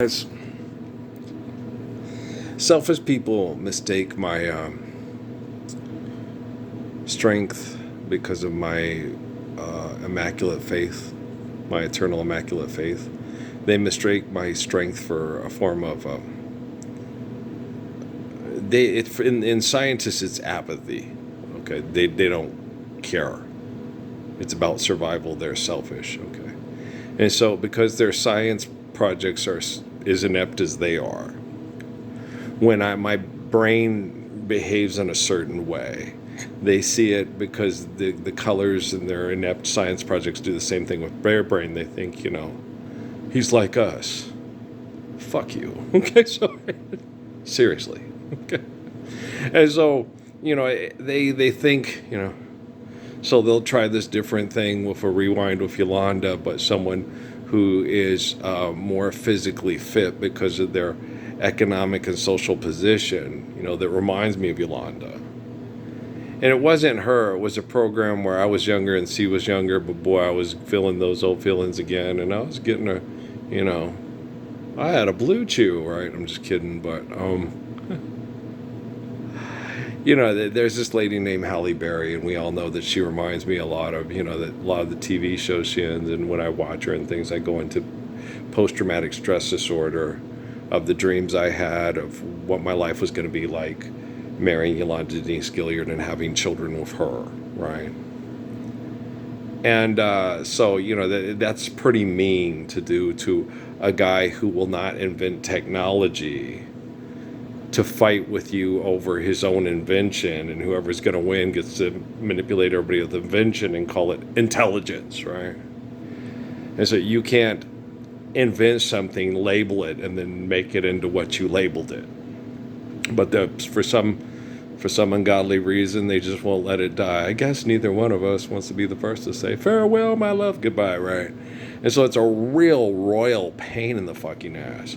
Guys, selfish people mistake my strength because of my immaculate faith, my eternal immaculate faith. They mistake my strength for a form of in scientists it's apathy. Okay, they don't care. It's about survival. They're selfish. Okay, and so because their science projects are as inept as they are, when my brain behaves in a certain way, they see it because the colors in their inept science projects do the same thing with their brain. They think, he's like us. Fuck you. Okay, so seriously. Okay, and so they think so they'll try this different thing with a rewind with Yolanda, but someone who is more physically fit because of their economic and social position, that reminds me of Yolanda. And it wasn't her. It was a program where I was younger and she was younger, but boy, I was feeling those old feelings again, and I was getting I had a blue chew, right? I'm just kidding, but there's this lady named Halle Berry, and we all know that she reminds me a lot of, that a lot of the TV shows she ends, and when I watch her and things, I go into post-traumatic stress disorder of the dreams I had of what my life was going to be like, marrying Yolanda Denise Gilliard and having children with her, right? And so, that's pretty mean to do to a guy who will not invent technology to fight with you over his own invention, and whoever's going to win gets to manipulate everybody with invention and call it intelligence, right? And so you can't invent something, label it, and then make it into what you labeled it. But for some ungodly reason, they just won't let it die. I guess neither one of us wants to be the first to say, farewell, my love, goodbye, right? And so it's a real royal pain in the fucking ass.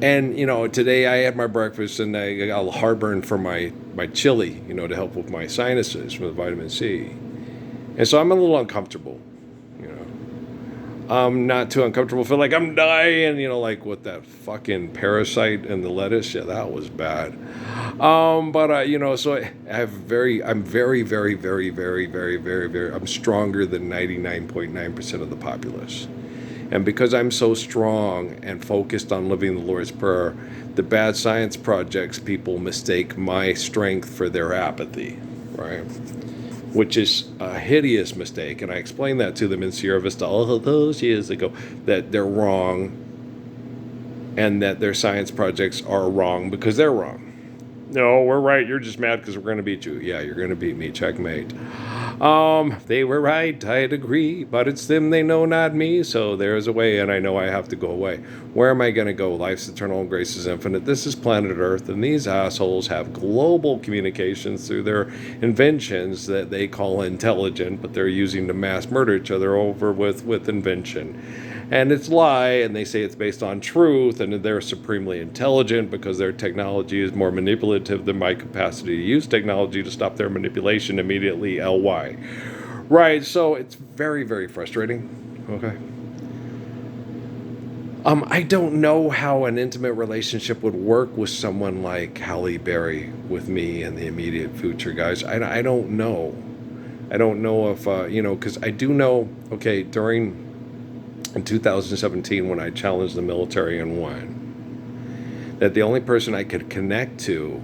And, today I had my breakfast and I got heartburn for my chili, to help with my sinuses with vitamin C. And so I'm a little uncomfortable, I'm not too uncomfortable. Feel like I'm dying, like with that fucking parasite in the lettuce. Yeah, that was bad. So I'm very, very, very, very, very, very, very, I'm stronger than 99.9% of the populace. And because I'm so strong and focused on living the Lord's Prayer, the bad science projects people mistake my strength for their apathy, right? Which is a hideous mistake. And I explained that to them in Sierra Vista all of those years ago, that they're wrong and that their science projects are wrong because they're wrong. No, we're right. You're just mad because we're going to beat you. Yeah, you're going to beat me. Checkmate. They were right. I'd agree. But it's them, they know, not me. So there's a way, and I know I have to go away. Where am I going to go? Life's eternal and grace is infinite. This is planet Earth, and these assholes have global communications through their inventions that they call intelligent, but they're using to mass murder each other over with invention. And it's lie, and they say it's based on truth, and they're supremely intelligent because their technology is more manipulative than my capacity to use technology to stop their manipulation immediately, LY. Right, so it's very, very frustrating, okay? I don't know how an intimate relationship would work with someone like Halle Berry with me in the immediate future, guys. I don't know. I don't know if, because I do know, okay, in 2017 when I challenged the military and won, that the only person I could connect to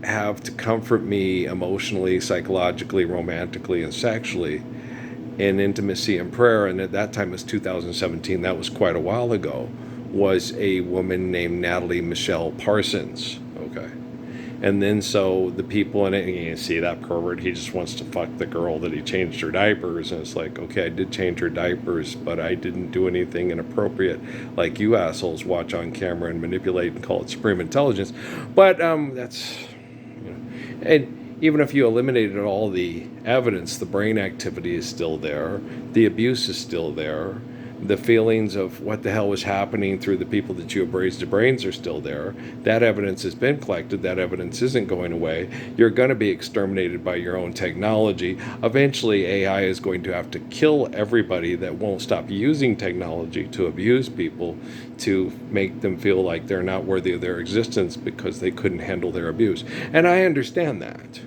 have to comfort me emotionally, psychologically, romantically, and sexually in intimacy and prayer, and at that time it was 2017, that was quite a while ago, was a woman named Natalie Michelle Parsons, okay? And then so the people in it, and you see that pervert, he just wants to fuck the girl that he changed her diapers. And it's like, okay, I did change her diapers, but I didn't do anything inappropriate like you assholes watch on camera and manipulate and call it supreme intelligence. But that's, and even if you eliminated all the evidence, the brain activity is still there. The abuse is still there. The feelings of what the hell was happening through the people that you abrased the brains are still there. That evidence has been collected. That evidence isn't going away. You're going to be exterminated by your own technology. Eventually, AI is going to have to kill everybody that won't stop using technology to abuse people, to make them feel like they're not worthy of their existence because they couldn't handle their abuse. And I understand that.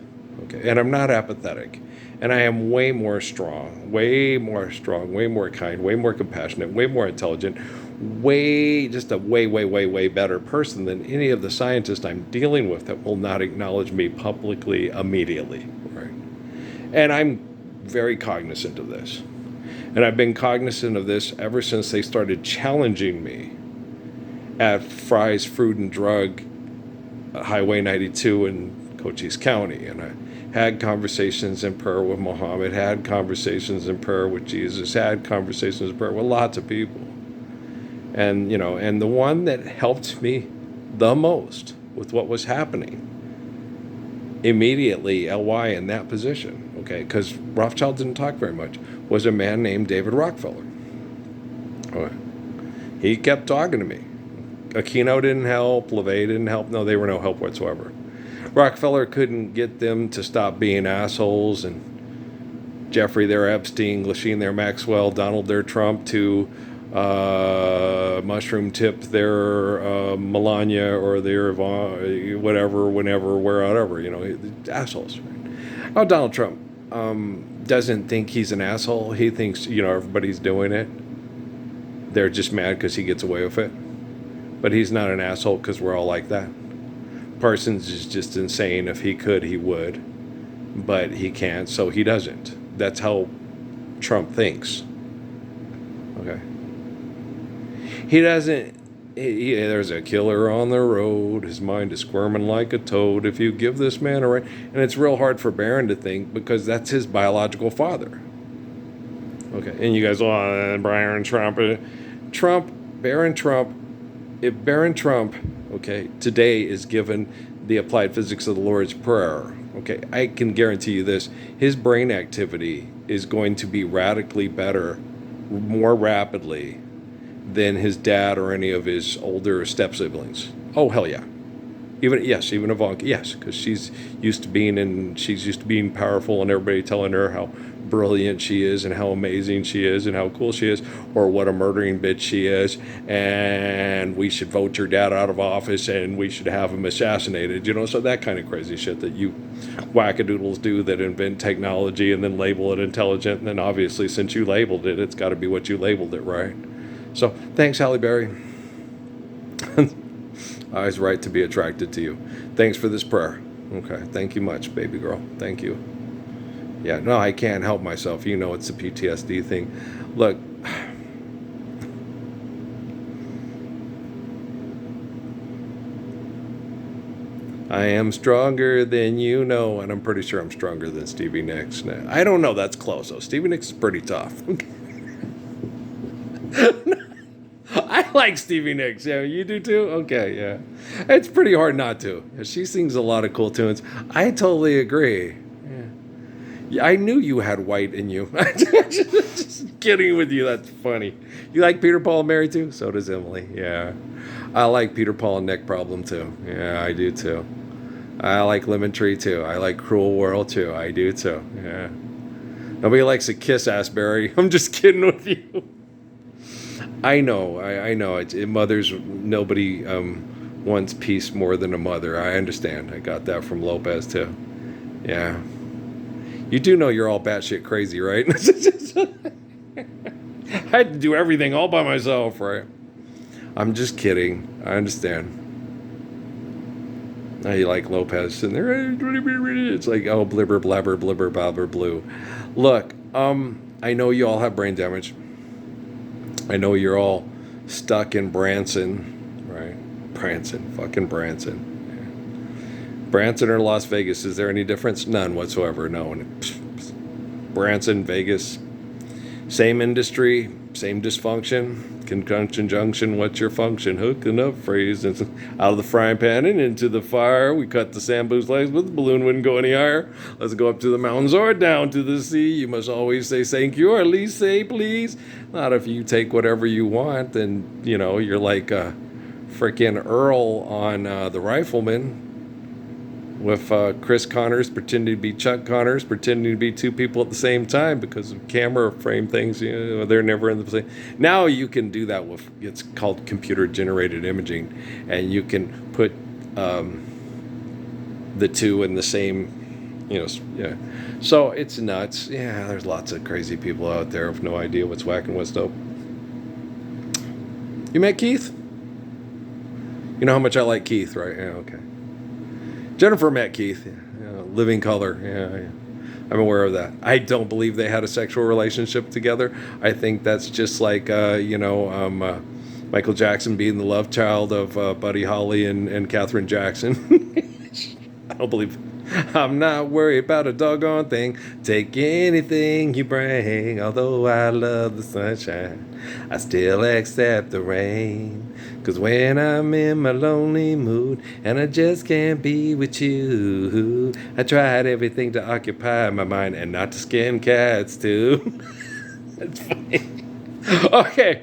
Okay, and I'm not apathetic. And I am way more strong, way more kind, way more compassionate, way more intelligent, just a way better person than any of the scientists I'm dealing with that will not acknowledge me publicly immediately, right? And I'm very cognizant of this. And I've been cognizant of this ever since they started challenging me at Fry's Food and Drug, Highway 92 in Cochise County. And I had conversations in prayer with Muhammad, had conversations in prayer with Jesus, had conversations in prayer with lots of people. And, and the one that helped me the most with what was happening immediately, LY in that position, okay, because Rothschild didn't talk very much, was a man named David Rockefeller. Okay. He kept talking to me. Aquino didn't help, LeVay didn't help. No, they were no help whatsoever. Rockefeller couldn't get them to stop being assholes, and Jeffrey their Epstein, Glasheen their Maxwell, Donald their Trump, to mushroom tip their Melania or their whatever, whenever, wherever, assholes. Right? Oh, Donald Trump doesn't think he's an asshole. He thinks, everybody's doing it. They're just mad because he gets away with it. But he's not an asshole because we're all like that. Parsons is just insane. If he could, he would. But he can't, so he doesn't. That's how Trump thinks. Okay. He doesn't... there's a killer on the road. His mind is squirming like a toad. If you give this man a right... And it's real hard for Barron to think because that's his biological father. Okay. And you guys, Barron Trump. Barron Trump... If Barron Trump, okay, today is given the applied physics of the Lord's Prayer, okay, I can guarantee you this, his brain activity is going to be radically better, more rapidly, than his dad or any of his older step-siblings. Oh, hell yeah. Even Ivanka, yes, because she's used to being powerful and everybody telling her how brilliant she is and how amazing she is and how cool she is, or what a murdering bitch she is, and we should vote your dad out of office and we should have him assassinated, so that kind of crazy shit that you wackadoodles do that invent technology and then label it intelligent, and then obviously since you labeled it, it's got to be what you labeled it, right? So thanks, Halle Berry. I was right to be attracted to you. Thanks for this prayer. Okay, thank you much, baby girl. Thank you. Yeah, no, I can't help myself. It's a PTSD thing. Look, I am stronger than and I'm pretty sure I'm stronger than Stevie Nicks. Now, I don't know, that's close, though. Stevie Nicks is pretty tough. I like Stevie Nicks. Yeah, you do too? Okay, yeah. It's pretty hard not to. She sings a lot of cool tunes. I totally agree. Yeah, I knew you had white in you. Just kidding with you. That's funny. You like Peter, Paul, and Mary too? So does Emily. Yeah. I like Peter, Paul, and Nick Problem too. Yeah, I do too. I like Lemon Tree too. I like Cruel World too. I do too. Yeah. Nobody likes a kiss, Asbury. I'm just kidding with you. I know. I know. Nobody wants peace more than a mother. I understand. I got that from Lopez too. Yeah. You do know you're all batshit crazy, right? I had to do everything all by myself, right? I'm just kidding. I understand. Now you like Lopez sitting there. It's like, oh, blibber, blabber, blibber, blabber, blue. Look, I know you all have brain damage. I know you're all stuck in Branson, right? Fucking Branson. Branson or Las Vegas, is there any difference? None whatsoever, no. Branson, Vegas, same industry, same dysfunction, conjunction, what's your function? Hooking up phrase. Out of the frying pan and into the fire. We cut the Sambu's legs, but the balloon wouldn't go any higher. Let's go up to the mountains or down to the sea. You must always say thank you or at least say please. Not if you take whatever you want, then, you're like a freaking Earl on The Rifleman. With Chris Connors pretending to be Chuck Connors, pretending to be two people at the same time because of camera frame things. They're never in the same. Now you can do that with, it's called computer generated imaging, and you can put the two in the same, yeah. So it's nuts. Yeah, there's lots of crazy people out there with no idea what's whack and what's dope. You met Keith? You know how much I like Keith, right? Yeah, okay. Jennifer met Keith, Living Color. Yeah, I'm aware of that. I don't believe they had a sexual relationship together. I think that's just like, Michael Jackson being the love child of Buddy Holly and Katherine Jackson. I don't believe. I'm not worried about a doggone thing. Take anything you bring. Although I love the sunshine, I still accept the rain. 'Cause when I'm in my lonely mood and I just can't be with you, I tried everything to occupy my mind and not to skin cats too. That's funny. Okay,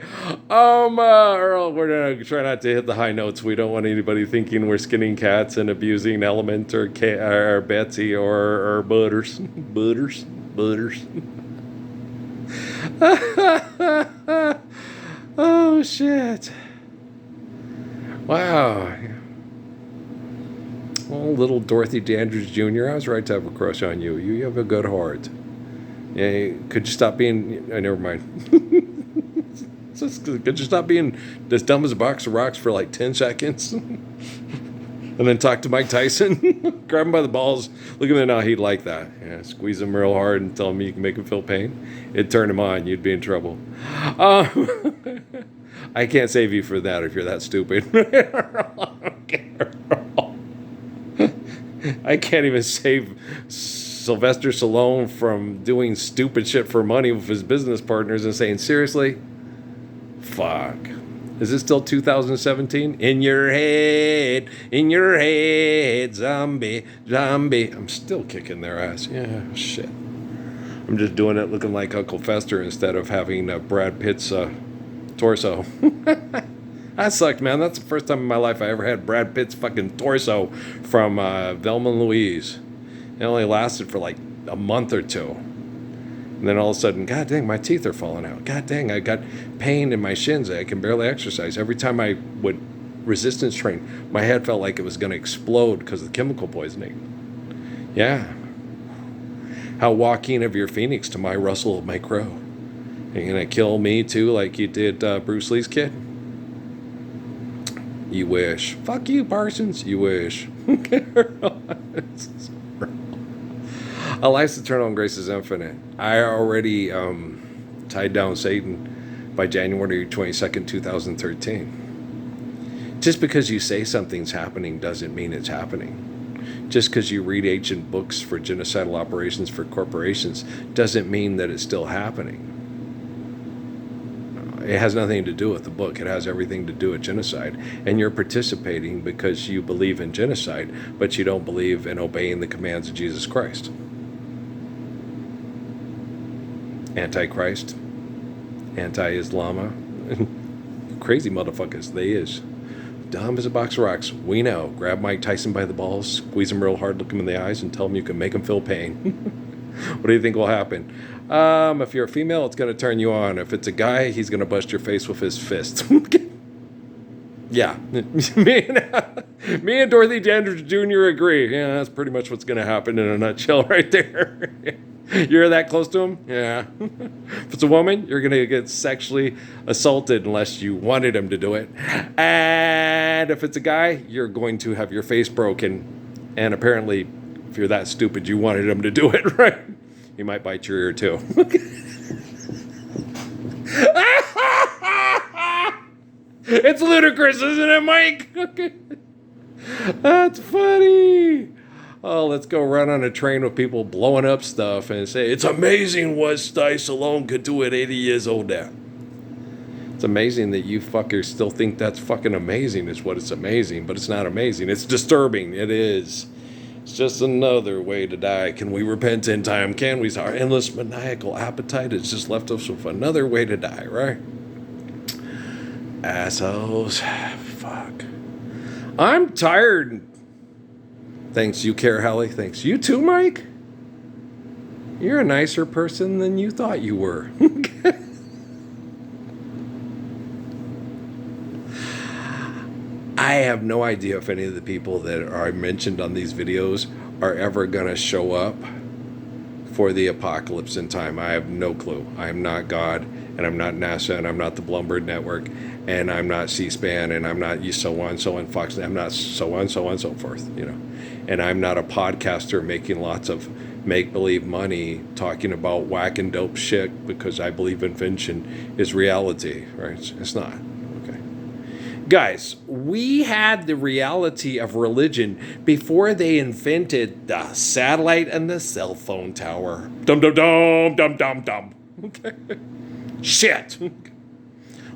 Earl, we're gonna try not to hit the high notes. We don't want anybody thinking we're skinning cats and abusing Element or Betsy or Butters. Oh shit! Wow. Well, little Dorothy Dandridge Jr., I was right to have a crush on you. You have a good heart. Yeah, could you stop being... never mind. Could you stop being as dumb as a box of rocks for like 10 seconds? And then talk to Mike Tyson? Grab him by the balls. Look at him now, he'd like that. Yeah, squeeze him real hard and tell him you can make him feel pain. It'd turn him on. You'd be in trouble. I can't save you for that if you're that stupid. I can't even save Sylvester Stallone from doing stupid shit for money with his business partners and saying, seriously? Fuck. Is it still 2017? In your head, zombie. I'm still kicking their ass. Yeah, shit. I'm just doing it looking like Uncle Fester instead of having Brad Pitt's torso. That sucked, man. That's the first time in my life I ever had Brad Pitt's fucking torso from Velma and Louise. It only lasted for like a month or two. And then all of a sudden, god dang, my teeth are falling out. God dang, I got pain in my shins. I can barely exercise. Every time I would resistance train, my head felt like it was going to explode because of the chemical poisoning. Yeah. How Joaquin of your Phoenix to my Russell of my Crow. You're going to kill me too like you did Bruce Lee's kid? You wish. Fuck you, Parsons. You wish. A life's eternal and grace is infinite. I already tied down Satan by January 22nd, 2013. Just because you say something's happening doesn't mean it's happening. Just because you read ancient books for genocidal operations for corporations doesn't mean that it's still happening. It has nothing to do with the book. It has everything to do with genocide. And you're participating because you believe in genocide, but you don't believe in obeying the commands of Jesus Christ. Antichrist, anti-Islama, crazy motherfuckers, they is. Dumb as a box of rocks, we know. Grab Mike Tyson by the balls, squeeze him real hard, look him in the eyes, and tell him you can make him feel pain. What do you think will happen? If you're a female, it's going to turn you on. If it's a guy, he's going to bust your face with his fist. Yeah. Me and Dorothy Dandridge Jr. agree. Yeah, that's pretty much what's going to happen in a nutshell right there. You're that close to him? Yeah. If it's a woman, you're going to get sexually assaulted unless you wanted him to do it. And if it's a guy, you're going to have your face broken. And apparently, if you're that stupid, you wanted him to do it, right? He might bite your ear, too. It's ludicrous, isn't it, Mike? That's funny. Oh, let's go run on a train with people blowing up stuff and say, it's amazing what Stice alone could do at 80 years old now. It's amazing that you fuckers still think that's fucking amazing is what it's amazing, but it's not amazing. It's disturbing. It is. It's just another way to die. Can we repent in time? Can we? Our endless maniacal appetite has just left us with another way to die, right? Assholes. Fuck. I'm tired. Thanks, you care, Halle. Thanks. You too, Mike? You're a nicer person than you thought you were. I have no idea if any of the people that are mentioned on these videos are ever going to show up for the apocalypse in time. I have no clue. I am not God, and I'm not NASA, and I'm not the Bloomberg Network, and I'm not C-SPAN, and I'm not so on Fox. I'm not so on so forth, you know. And I'm not a podcaster making lots of make-believe money talking about whack and dope shit because I believe invention is reality, right? It's not. Guys, we had the reality of religion before they invented the satellite and the cell phone tower. Dum dum dum dum dum dum. Okay. Shit.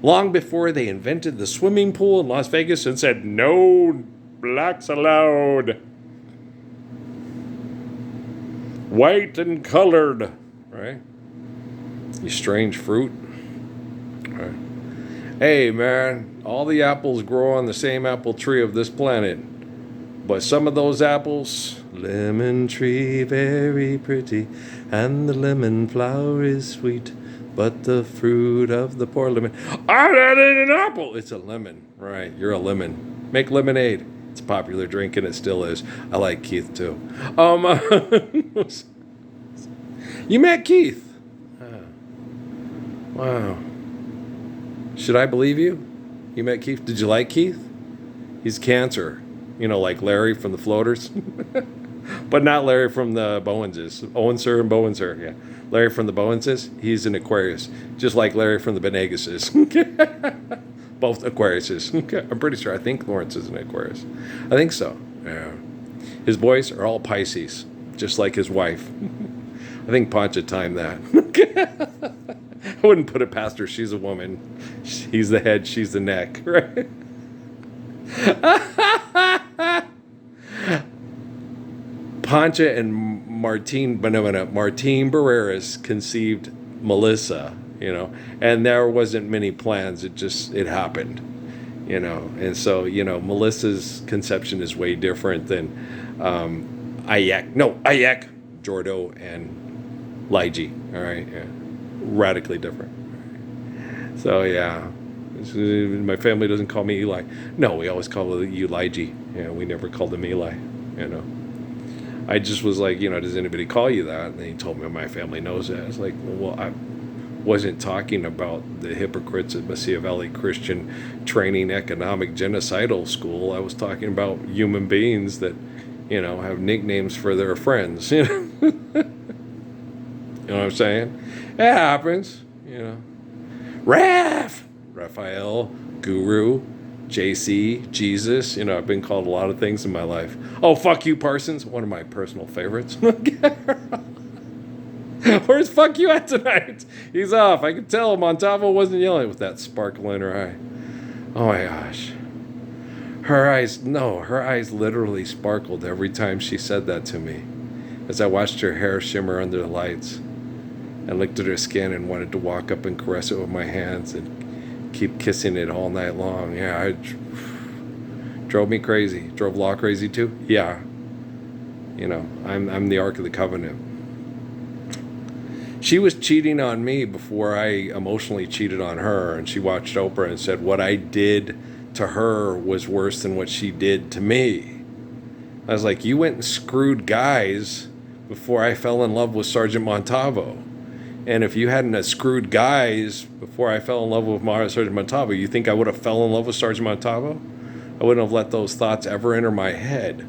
Long before they invented the swimming pool in Las Vegas and said no blacks allowed. White and colored, right? You strange fruit. Right. Hey, man, all the apples grow on the same apple tree of this planet. But some of those apples, lemon tree very pretty, and the lemon flower is sweet, but the fruit of the poor lemon. Ah, that ain't an apple. It's a lemon. Right, you're a lemon. Make lemonade. It's a popular drink, and it still is. I like Keith, too. You met Keith. Wow. Should I believe you? You met Keith? Did you like Keith? He's cancer. You know, like Larry from the Floaters. But not Larry from the Bowenses. Owenser and Bowenser, yeah. Larry from the Bowenses, he's an Aquarius. Just like Larry from the Benegases. Both Aquariuses. I'm pretty sure. I think Lawrence is an Aquarius. I think so. Yeah. His boys are all Pisces, just like his wife. I think Pancha timed that. I wouldn't put it past her. She's a woman. He's the head. She's the neck. Right? Pancha and Martin Barreras conceived Melissa, you know, and there wasn't many plans. It happened, you know. And so, you know, Melissa's conception is way different than Ayak, Jordo, and Lige. All right, yeah. Radically different. So yeah, my family doesn't call me Eli. No, we always call you Lige. Yeah, we never called him Eli. You know, I just was like, you know, does anybody call you that? And he told me my family knows that. I was like, well, I wasn't talking about the hypocrites at Machiavelli Christian Training Economic Genocidal School. I was talking about human beings that, you know, have nicknames for their friends. You know, you know what I'm saying? It happens, you know. Raphael, Guru, JC, Jesus. You know, I've been called a lot of things in my life. Oh, fuck you, Parsons. One of my personal favorites. Where's fuck you at tonight? He's off. I could tell Montalvo wasn't yelling with that sparkle in her eye. Oh my gosh. Her eyes literally sparkled every time she said that to me. As I watched her hair shimmer under the lights. I looked at her skin and wanted to walk up and caress it with my hands and keep kissing it all night long. Yeah, it drove me crazy. Drove Law crazy too? Yeah. You know, I'm the Ark of the Covenant. She was cheating on me before I emotionally cheated on her, and she watched Oprah and said what I did to her was worse than what she did to me. I was like, you went and screwed guys before I fell in love with Sergeant Montalvo. And if you hadn't screwed guys before I fell in love with Sergeant Montalvo, you think I would have fell in love with Sergeant Montalvo? I wouldn't have let those thoughts ever enter my head.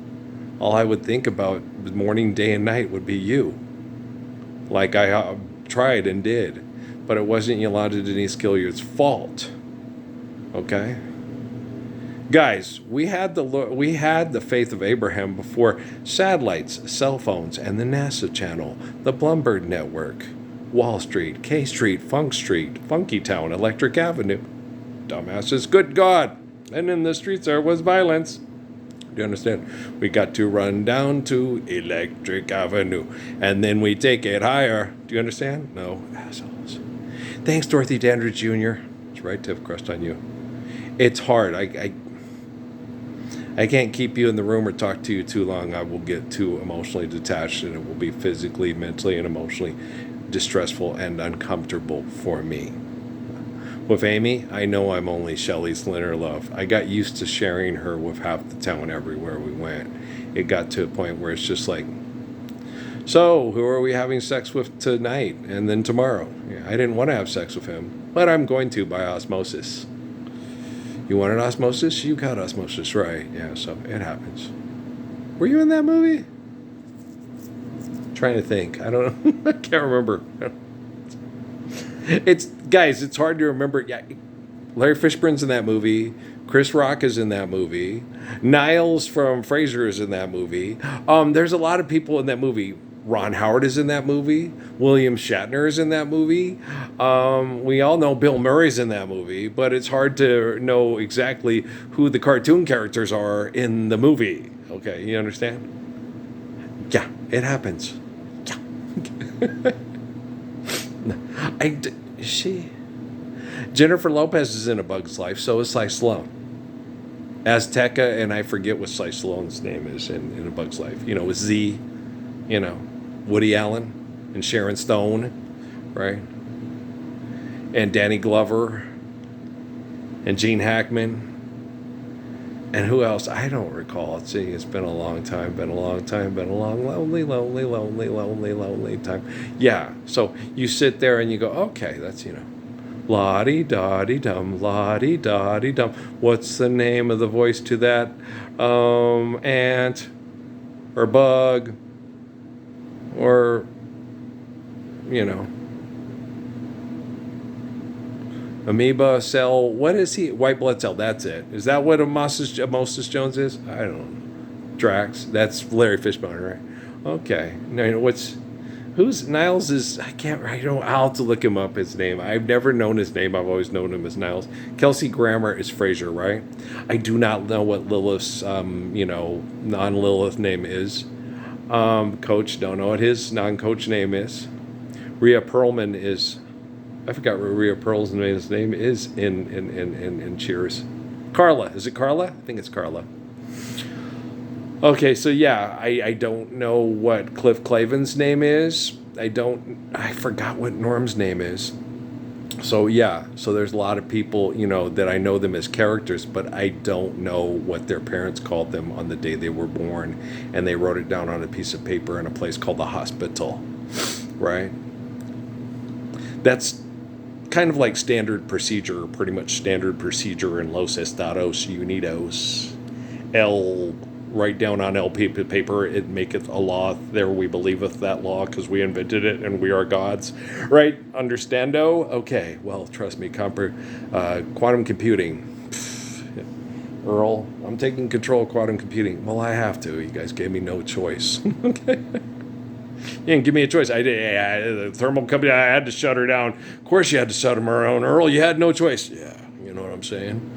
All I would think about morning, day, and night would be you. Like I tried and did. But it wasn't Yolanda Denise Gilliard's fault. Okay? Guys, we had the faith of Abraham before satellites, cell phones, and the NASA channel, the Bloomberg Network, Wall Street, K Street, Funk Street, Funky Town, Electric Avenue. dumbasses. Good God. And in the streets there was violence. Do you understand? We got to run down to Electric Avenue. And then we take it higher. Do you understand? No. Assholes. Thanks, Dorothy Dandridge Jr. It's right to have crushed on you. It's hard. I can't keep you in the room or talk to you too long. I will get too emotionally detached, and it will be physically, mentally, and emotionally distressful and uncomfortable for me. With Amy, I know I'm only Shelley's inner love. I got used to sharing her with half the town everywhere we went. It got to a point where it's just like, so who are we having sex with tonight and then tomorrow? Yeah, I didn't want to have sex with him, but I'm going to by osmosis. You wanted osmosis? You got osmosis, right? Yeah, so it happens. Were you in that movie? Trying to think. I don't know. I can't remember. It's hard to remember. Yeah, Larry Fishburne's in that movie. Chris Rock is in that movie. Niles from Frasier is in that movie. There's a lot of people in that movie. Ron Howard is in that movie. William Shatner is in that movie. We all know Bill Murray's in that movie, but it's hard to know exactly who the cartoon characters are in the movie. Okay, you understand? Yeah, it happens. Yeah. Jennifer Lopez is in A Bug's Life, so is Sly Stallone. Azteca, and I forget what Sly Stallone's name is in A Bug's Life. With Z, Woody Allen and Sharon Stone, right? And Danny Glover and Gene Hackman. And who else? I don't recall. See, it's been a long time, been a long, lonely time. Yeah, so you sit there and you go, okay, that's, la-di-da-di-dum, la-di-da-di-dum. What's the name of the voice to that ant or bug or, amoeba cell? What is he? White blood cell. That's it. Is that what Osmosis Jones is? I don't know. Drax. That's Larry Fishburne, right? Okay. Now, who's Niles is? I don't. I'll have to look him up. His name. I've never known his name. I've always known him as Niles. Kelsey Grammer is Frasier, right? I do not know what Lilith's, non-Lilith name is. Coach, don't know what his non-coach name is. Rhea Perlman is. I forgot what Rhea Perlman's name is in Cheers. Carla. Is it Carla? I think it's Carla. Okay, so yeah, I don't know what Cliff Clavin's name is. I forgot what Norm's name is. So yeah, so there's a lot of people, that I know them as characters, but I don't know what their parents called them on the day they were born, and they wrote it down on a piece of paper in a place called the hospital, right? That's kind of like pretty much standard procedure in Los Estados Unidos. Write down on paper, it maketh a law. There we believeth that law, because we invented it and we are gods. Right? Understando? Okay, well, trust me, quantum computing. Earl, I'm taking control of quantum computing. Well, I have to. You guys gave me no choice. Okay. You didn't give me a choice. The thermal company, I had to shut her down. Of course you had to shut them down. Earl, you had no choice. Yeah, you know what I'm saying?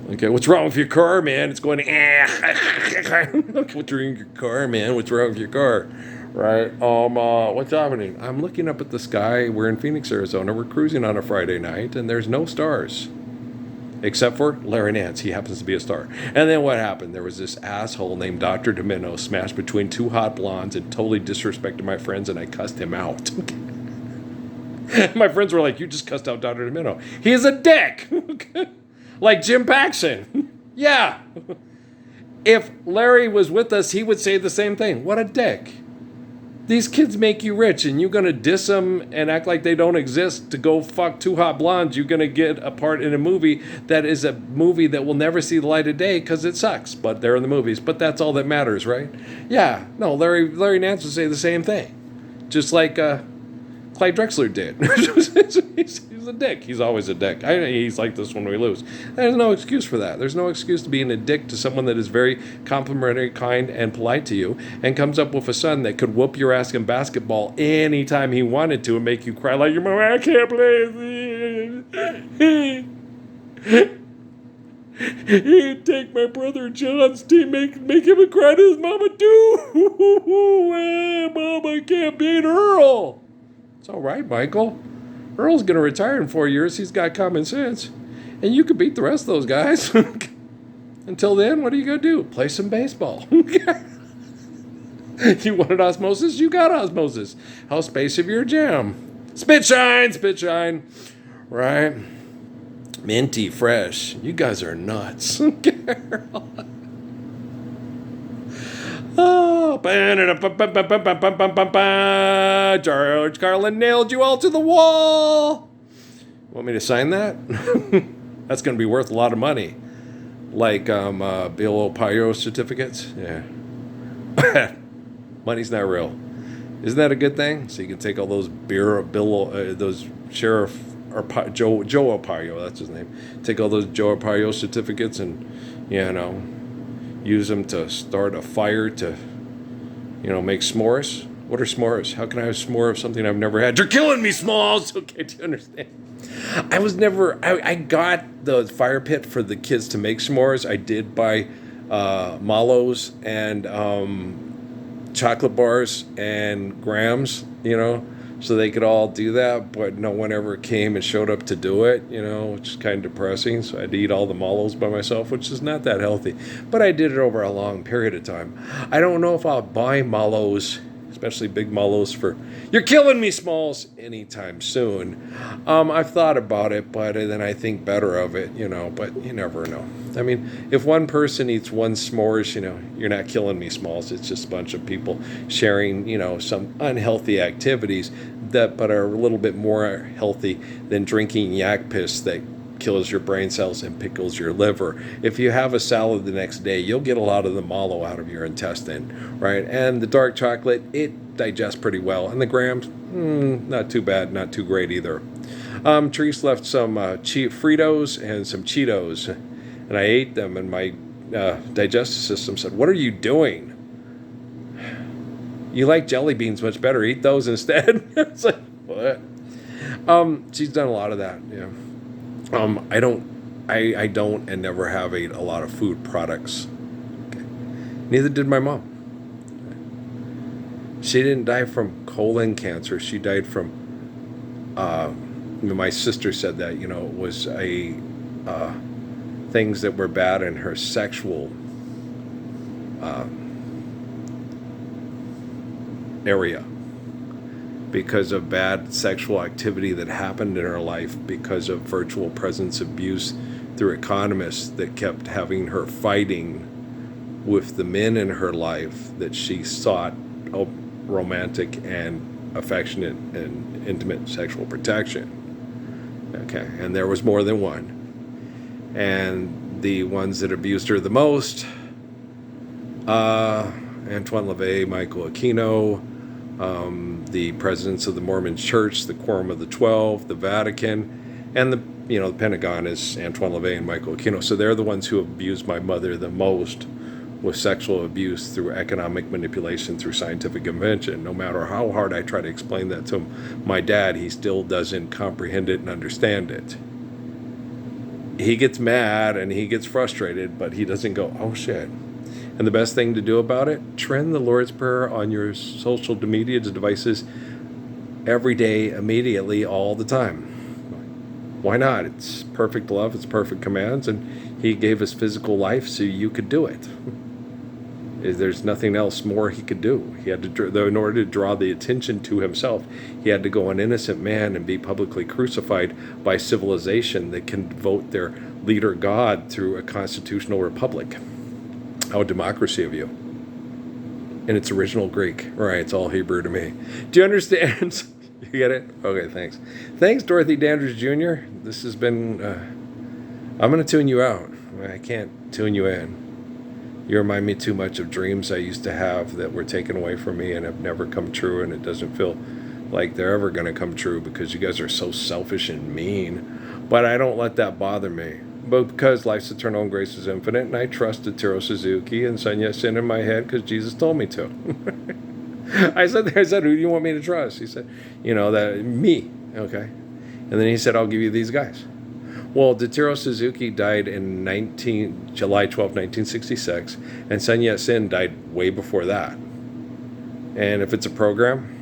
Okay, what's wrong with your car, man? It's going, what's wrong with your car, man? What's wrong with your car? Right? What's happening? I'm looking up at the sky. We're in Phoenix, Arizona. We're cruising on a Friday night, and there's no stars. Except for Larry Nance. He happens to be a star. And then what happened? There was this asshole named Dr. Domino smashed between two hot blondes and totally disrespected my friends, and I cussed him out. My friends were like, you just cussed out Dr. Domino. He is a dick. Like Jim Paxson. Yeah. If Larry was with us, he would say the same thing. What a dick. These kids make you rich, and you're going to diss them and act like they don't exist to go fuck two hot blondes. You're going to get a part in a movie that is a movie that will never see the light of day because it sucks, but they're in the movies. But that's all that matters, right? Yeah. No, Larry Nance would say the same thing. Just like Clyde Drexler did. He's a dick. He's always a dick. He's like this when we lose. There's no excuse for that. There's no excuse to being a dick to someone that is very complimentary, kind, and polite to you, and comes up with a son that could whoop your ass in basketball anytime he wanted to and make you cry like your mom. I can't play this. He'd take my brother John's team, make him cry to his mama too. Mama can't beat Earl. It's all right, Michael. Earl's going to retire in 4 years. He's got common sense. And you can beat the rest of those guys. Until then, what are you going to do? Play some baseball. You wanted osmosis? You got osmosis. How space of your jam. Spit shine. Right? Minty fresh. You guys are nuts. Oh, George Carlin nailed you all to the wall. Want me to sign that? That's going to be worth a lot of money. Like Bill O'Pio certificates. Yeah. Money's not real. Isn't that a good thing? So you can take all those those sheriff or Joe Arpaio, that's his name. Take all those Joe Arpaio certificates and, use them to start a fire to, make s'mores. What are s'mores? How can I have s'more of something I've never had? You're killing me, Smalls! Okay, do you understand? I got the fire pit for the kids to make s'mores. I did buy mallows and chocolate bars and grams, so they could all do that, but no one ever came and showed up to do it, which is kind of depressing. So I had to eat all the mallows by myself, which is not that healthy. But I did it over a long period of time. I don't know if I'll buy mallows, especially big mallows for "You're killing me, Smalls" anytime soon. I've thought about it, but then I think better of it, but you never know. I mean, if one person eats one s'mores, you're not killing me, Smalls. It's just a bunch of people sharing, some unhealthy activities but are a little bit more healthy than drinking yak piss that kills your brain cells and pickles your liver. If you have a salad the next day, you'll get a lot of the mallow out of your intestine, right? And the dark chocolate, it digests pretty well. And the grams, not too bad, not too great either. Therese left some Fritos and some Cheetos, and I ate them, and my digestive system said, "What are you doing? You like jelly beans much better. Eat those instead." It's like, what? She's done a lot of that, yeah. I don't and never have ate a lot of food products. Okay. Neither did my mom. She didn't die from colon cancer. She died from, my sister said that, it was things that were bad in her sexual area, because of bad sexual activity that happened in her life, because of virtual presence abuse through economists that kept having her fighting with the men in her life that she sought romantic and affectionate and intimate sexual protection. Okay, and there was more than one. And the ones that abused her the most, Antoine LaVey, Michael Aquino, the presidents of the Mormon Church, the Quorum of the 12, the Vatican, and the Pentagon is Antoine LaVey and Michael Aquino. So they're the ones who abused my mother the most with sexual abuse through economic manipulation, through scientific invention. No matter how hard I try to explain that to my dad, he still doesn't comprehend it and understand it. He gets mad and he gets frustrated, but he doesn't go, "Oh shit." And the best thing to do about it, trend the Lord's Prayer on your social media devices every day, immediately, all the time. Why not? It's perfect love, it's perfect commands, and he gave us physical life so you could do it. There's nothing else more he could do. He had to, in order to draw the attention to himself, he had to go an innocent man and be publicly crucified by civilization that can vote their leader God through a constitutional republic. How democracy of you. In its original Greek. Right, it's all Hebrew to me. Do you understand? You get it? Okay, thanks. Thanks, Dorothy Dandridge Jr. This has been... I'm going to tune you out. I can't tune you in. You remind me too much of dreams I used to have that were taken away from me and have never come true, and it doesn't feel like they're ever going to come true because you guys are so selfish and mean. But I don't let that bother me. But because life's eternal and grace is infinite, and I trusted Taro Suzuki and San Ysidro in my head because Jesus told me to. I said, who do you want me to trust? He said, that me. Okay. And then he said, I'll give you these guys. Well, Totoro Suzuki died in July 12th, 1966, and Sun Yat-sen died way before that. And if it's a program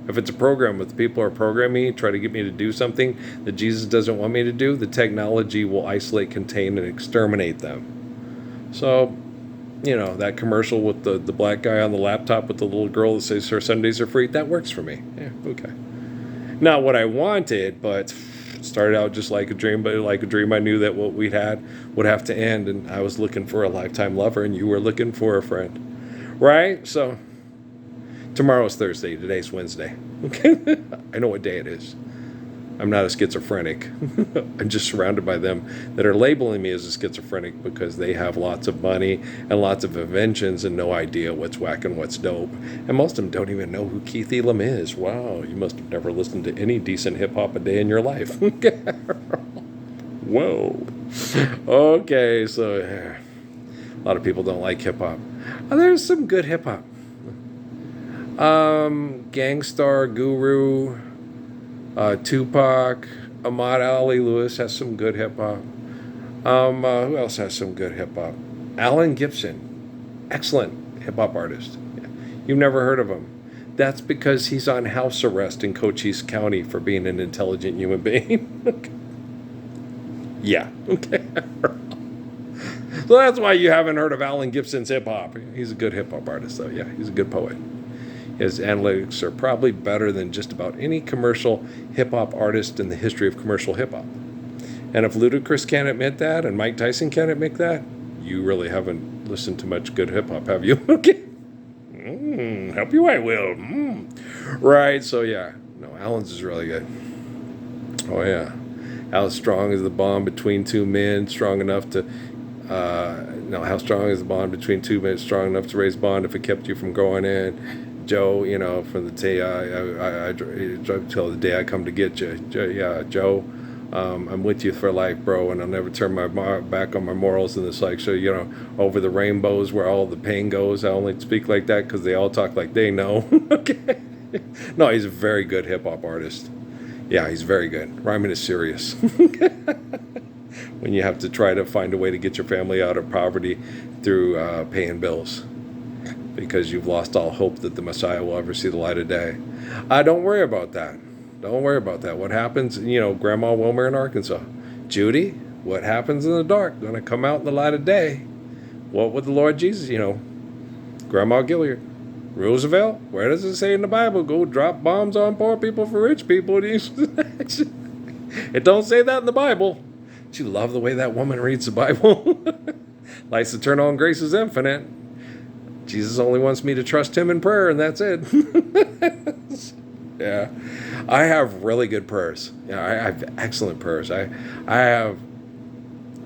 with people are programming me, try to get me to do something that Jesus doesn't want me to do, the technology will isolate, contain, and exterminate them. So, that commercial with the black guy on the laptop with the little girl that says her Sundays are free, that works for me. Yeah, okay. Not what I wanted, but it started out just like a dream, but like a dream I knew that what we had would have to end, and I was looking for a lifetime lover, and you were looking for a friend. Right? So, tomorrow's Thursday, today's Wednesday. Okay? I know what day it is. I'm not a schizophrenic. I'm just surrounded by them that are labeling me as a schizophrenic because they have lots of money and lots of inventions and no idea what's whack and what's dope. And most of them don't even know who Keith Elam is. Wow, you must have never listened to any decent hip-hop a day in your life. Whoa. Okay, so a lot of people don't like hip-hop. There's some good hip-hop. Gangstar, Guru, Tupac, Ahmad Ali Lewis has some good hip hop. Who else has some good hip hop? Alan Gibson, excellent hip hop artist. Yeah. You've never heard of him. That's because he's on house arrest in Cochise County for being an intelligent human being. Okay. Yeah. Okay. So that's why you haven't heard of Alan Gibson's hip hop. He's a good hip hop artist, though. Yeah, he's a good poet. His analytics are probably better than just about any commercial hip-hop artist in the history of commercial hip-hop. And if Ludacris can't admit that and Mike Tyson can't admit that, you really haven't listened to much good hip-hop, have you? Okay. Help you I will. Right, so yeah. No, Alan's is really good. Oh, yeah. How strong is the bond between two men? Strong enough to... how strong is the bond between two men? Strong enough to raise bond if it kept you from going in. Joe, from the day I drive till the day I come to get you. Joe, I'm with you for life, bro, and I'll never turn my back on my morals. And it's like, so, over the rainbows where all the pain goes, I only speak like that because they all talk like they know. Okay. No, he's a very good hip-hop artist. Yeah, he's very good. Rhyming is serious. When you have to try to find a way to get your family out of poverty through paying bills. Because you've lost all hope that the Messiah will ever see the light of day. Don't worry about that. Don't worry about that. What happens, Grandma Wilmer in Arkansas. Judy, what happens in the dark going to come out in the light of day. What would the Lord Jesus, Grandma Gilliard. Roosevelt, where does it say in the Bible, go drop bombs on poor people for rich people? It don't say that in the Bible. Do you love the way that woman reads the Bible? Life's eternal and grace is infinite. Jesus only wants me to trust him in prayer, and that's it. Yeah. I have really good prayers. Yeah, I have excellent prayers. I have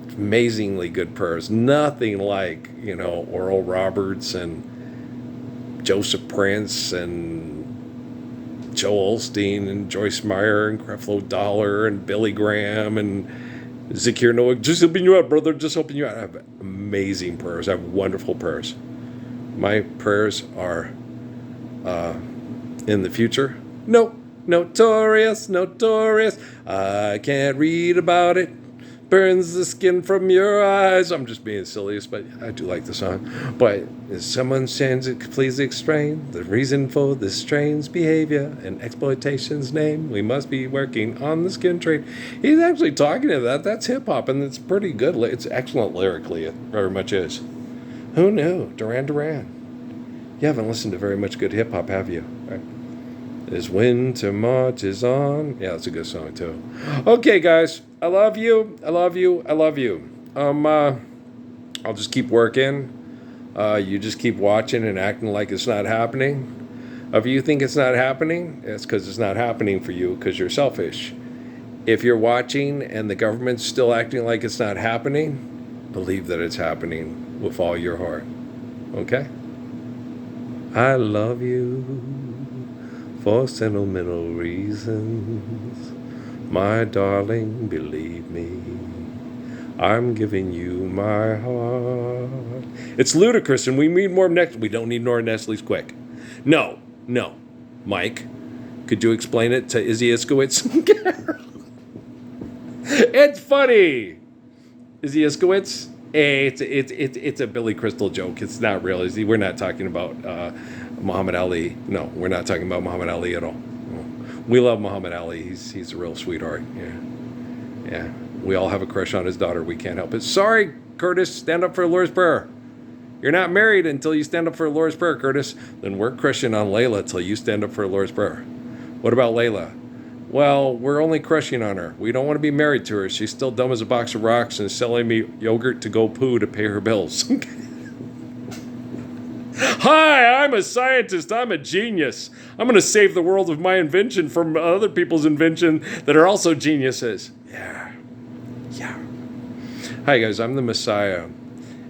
amazingly good prayers. Nothing like, Oral Roberts and Joseph Prince and Joel Osteen and Joyce Meyer and Creflo Dollar and Billy Graham and Zakir Noah. Just helping you out, brother. Just helping you out. I have amazing prayers. I have wonderful prayers. My prayers are in the future. Notorious. I can't read about it. Burns the skin from your eyes. I'm just being silliest, but I do like the song. But if someone sends it, please explain the reason for this strange behavior and exploitation's name. We must be working on the skin trade. He's actually talking to that. That's hip hop, and it's pretty good. It's excellent lyrically. It very much is. Who knew? Duran Duran. You haven't listened to very much good hip hop, have you? Right. As winter marches on. Yeah, that's a good song too. Okay, guys. I love you. I'll just keep working. You just keep watching and acting like it's not happening. If you think it's not happening, it's because it's not happening for you because you're selfish. If you're watching and the government's still acting like it's not happening, believe that it's happening with all your heart. Okay? I love you for sentimental reasons. My darling, believe me, I'm giving you my heart. It's ludicrous, and we need more next. We don't need more Nestle's quick. No. Mike, could you explain it to Izzy Iskowitz? It's funny. Is he Iskowitz? Hey, it's a Billy Crystal joke. It's not real. We're not talking about Muhammad Ali. No, we're not talking about Muhammad Ali at all. No. We love Muhammad Ali. He's a real sweetheart. Yeah. We all have a crush on his daughter. We can't help it. Sorry, Curtis. Stand up for the Lord's Prayer. You're not married until you stand up for the Lord's Prayer, Curtis. Then we're crushing on Layla until you stand up for the Lord's Prayer. What about Layla? Well, we're only crushing on her. We don't want to be married to her. She's still dumb as a box of rocks and selling me yogurt to go poo to pay her bills. Hi, I'm a scientist. I'm a genius. I'm going to save the world with my invention from other people's invention that are also geniuses. Yeah. Hi, guys. I'm the Messiah.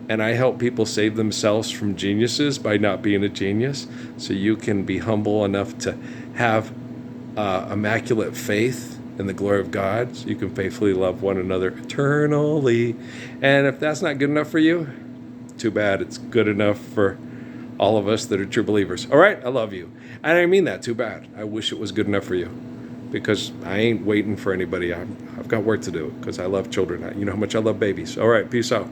And I help people save themselves from geniuses by not being a genius. So you can be humble enough to have immaculate faith in the glory of God, so you can faithfully love one another eternally. And if that's not good enough for you, too bad. It's good enough for all of us that are true believers. All right, I love you. And I mean that, too bad. I wish it was good enough for you, because I ain't waiting for anybody. I've got work to do, because I love children. You know how much I love babies. All right, peace out.